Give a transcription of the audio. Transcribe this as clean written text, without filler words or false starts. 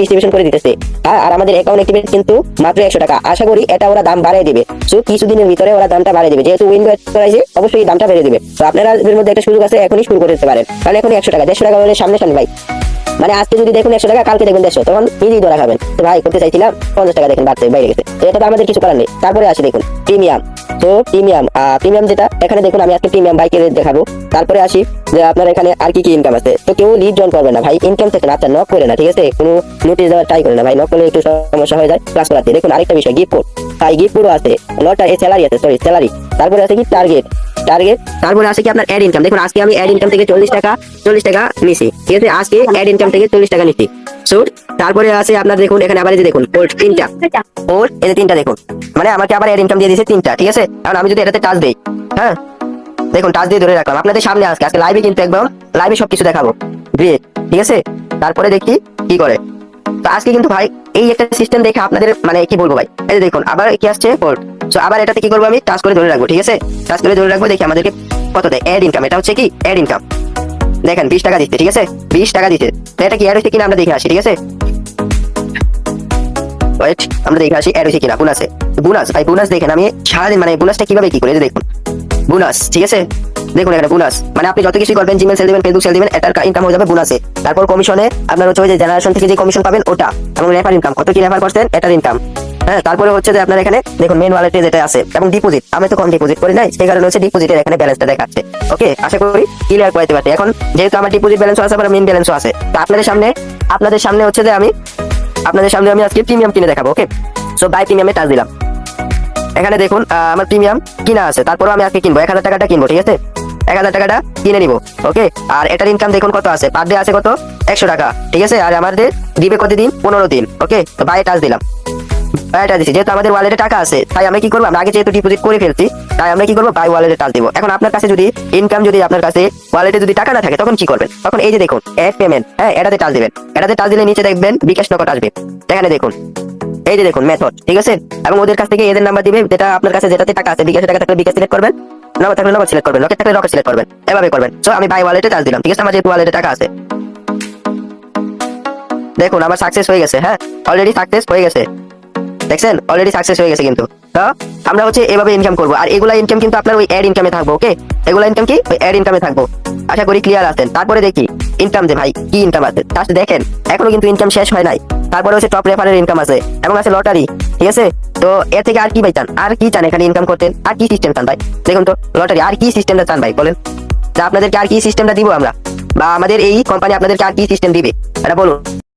Distribution করে দিতেছে। আর আমাদের অ্যাকাউন্ট অ্যাক্টিভেট কিন্তু মাত্র 100 টাকা। আশা করি এটা ওরা দাম বাড়িয়ে দিবে। সো কিছুদিনের ভিতরে ওরা দামটা বাড়িয়ে দিবে, যেহেতু উইন্ডো করাইছে অবশ্যই দামটা বেড়ে দিবে। তো আপনারা এর মধ্যে একটা সুযোগ আছে, এখনই শুরু করতে পারেন, কারণ এখন 100 টাকা 150 টাকা হলে সামনে সামনে ভাই, মানে আজকে যদি দেখুন 100 টাকা, কালকে দেখুন 150, তখন নিজেই ধরা খাবেন। তো ভাই করতে চাইছিলাম 50 টাকা, দেখেন বাড়তে বাইরে গেছে। তো এটা তো আমাদের কিছু করার নেই। তারপরে আসি দেখুন প্রিমিয়াম। তো প্রিমিয়াম যেটা এখানে দেখুন, আমি আজকে প্রিমিয়াম বাইকের রেট দেখাবো। তারপরে আসি যে আপনার এখানে আর কি কি ইনকাম আছে। তো কেউ লিড জয়েন করবে না ভাই, ইনকাম থেকে না, নক করে না, ঠিক আছে? কোনো নোটিশ দেওয়ার ট্রাই করে না ভাই, নক করলে একটু সমস্যা হয়ে যায় ক্লাস করাতে। দেখুন আরেকটা বিষয়, গিফট কোড ভাই, গিফট কোডও আছে, লটার এই স্যালারি আছে, সরি স্যালারি। তারপরে আছে কি টার্গেট, তারপরে আছে কি আপনার অ্যাড ইনকাম। দেখুন আজকে আমি অ্যাড ইনকাম থেকে 40 টাকা নিছি, ঠিক আছে? আজকে অ্যাড ইনকাম থেকে 40 টাকা নিছি। সো তারপরে আছে আপনার দেখুন এখানে আবার এই যে দেখুন কোড তিনটা, ওর এই যে তিনটা দেখুন, মানে আমাকে আবার অ্যাড ইনকাম দিয়ে দিয়েছে তিনটা, ঠিক আছে? কারণ আমি যদি এটাতে টাচ দেই, হ্যাঁ দেখুন টাচ দিয়ে ধরে রাখলাম আপনাদের সামনে। আজকে লাইভে কিন্তু একদম লাইভে সবকিছু দেখাবো, গ্রেট, ঠিক আছে? তারপরে দেখি কি করে। তো আজকে কিন্তু ভাই এই একটা সিস্টেম দেখে আপনাদের মানে কি বলবো ভাই, এই যে দেখুন আবার কি আসছে কোড। সো আবার এটাতে কি করবো, আমি টাচ করে ধরে রাখবো, ঠিক আছে? টাচ করে ধরে রাখবো, দেখি আমাদেরকে কত দেয় অ্যাড ইনকাম। এটা হচ্ছে কি অ্যাড ইনকাম, দেখেন 20 টাকা দিচ্ছে, ঠিক আছে? 20 টাকা দিচ্ছে। তো এটা কি অ্যাড হচ্ছে কিনা আমরা দেখে আসি, ঠিক আছে? ওয়েট, আমরা দেখে আসি অ্যাড হচ্ছে কিনা। বোনাসে, বোনাস ভাই, বোনাস দেখেন আমি সারাদিন মানে বোনাসটা কিভাবে কি করে, এই যে দেখুন বোনাস, ঠিক আছে? দেখুন এখানে বোনাস, মানে আপনি যত কিছু করবেন, জিমেল সেল দিবেন, ফেসবুক সেল দিবেন, এটার ইনকাম হয়ে যাবে বোনাসে। তারপর কমিশনে আপনার হচ্ছে ওই যে জেনারেশন থেকে যে কমিশন পাবেন ওটা, এবং রেফার ইনকাম, কত কি রেফার করছেন এটার ইনকাম। হ্যাঁ, তারপরে হচ্ছে যে আপনার এখানে দেখুন মেন ওয়ালেটে যেটা আছে, এবং ডিপোজিট, আমি তো কম ডিপোজিট করি নাই, সেই কারণে হচ্ছে ডিপোজিটের এখানে ব্যালেন্সটা দেখাচ্ছে। ওকে, আশা করি ক্লিয়ার করতে পারছি। এখন যেহেতু আমার ডিপোজিট ব্যালেন্সও আছে, আবার মেন ব্যালেন্সও আছে, তো আপনাদের সামনে হচ্ছে যে আপনাদের সামনে আমি আজকে প্রিমিয়াম কিনে দেখাবো। ওকে, সো বাই প্রিমিয়ামে টাচ দিলাম। এখানে দেখুন আমার প্রিমিয়াম কিনা আছে, তারপরে আমি আজকে কিনবো 1000 টাকাটা কিনবো, ঠিক আছে? 1000 টাকাটা কিনে নিবো। ওকে, আর এটার ইনকাম দেখুন কত আছে, পার ডে আছে কত 100 টাকা, ঠিক আছে? আর আমাদের দিবে কত দিন, 15 দিন। ওকে, তো বাই টাচ দিলাম, বাই টাচ দিচ্ছি। যেহেতু আমাদের ওয়ালেটে টাকা আছে, তাই আমি কি করবো, আমরা আগে যেহেতু ডিপোজিট করে ফেলছি, তাই আমরা কি করবো, বাই ওয়ালেটে টাচ দিব। এখন আপনার কাছে যদি ইনকাম, যদি আপনার কাছে ওয়ালেটে যদি টাকা না থাকে, তখন কি করবেন? তখন এই যে দেখুন অ্যাড পেমেন্ট, হ্যাঁ এটাতে টাচ দিবেন। এটাতে টাচ দিলে নিচে দেখবেন বিকাশ নগদ আসবে, এখানে দেখুন এই যে দেখুন মেথড, ঠিক আছে? এবং ওদের কাছ থেকে এদের নাম্বার দিবে, যেটা আপনার কাছে যেটাতে টাকা আছে, বিকাশে টাকা থাকলে বিকাশ সিলেক্ট করবেন, নগদ থাকলে নগদ সিলেক্ট করবেন, রকেট থাকলে রকেট সিলেক্ট করবেন, এভাবে করবেন। সো আমি বাই ওয়ালেটে টাচ দিলাম, ঠিক আছে? আমার যেহেতু ওয়ালেটে টাকা আছে, দেখুন আমার সাকসেস হয়ে গেছে। হ্যাঁ, অলরেডি সাকসেস হয়ে গেছে, দেখছেন? অলরেডি সাকসেস হয়ে গেছে। কিন্তু তো আমরা হচ্ছে এভাবে ইনকাম করবো, আর এগুলা ইনকাম কিন্তু আপনার ওই অ্যাড ইনকামে থাকবো। ওকে, এগুলা ইনকাম কি ওই অ্যাড ইনকামে থাকবো। আশা করি ক্লিয়ার আছেন। তারপরে দেখি ইনকাম, যে ভাই কি ইনকাম আছে, জাস্ট দেখেন এখনো কিন্তু ইনকাম শেষ হয় নাই। তারপরে হচ্ছে টপ রেফারের ইনকাম আছে, এবং আছে লটারি, ঠিক আছে? তো এর থেকে আর কি ভাই চান, আর কি চান এখানে ইনকাম করতেন, আর কি সিস্টেম চান ভাই? দেখুন তো লটারি, আর কি সিস্টেমটা চান ভাই বলেন? যে আপনাদেরকে আর কি সিস্টেমটা দিব আমরা, বা আমাদের এই কোম্পানি আপনাদেরকে আর কি সিস্টেম দিবে এটা বলুন।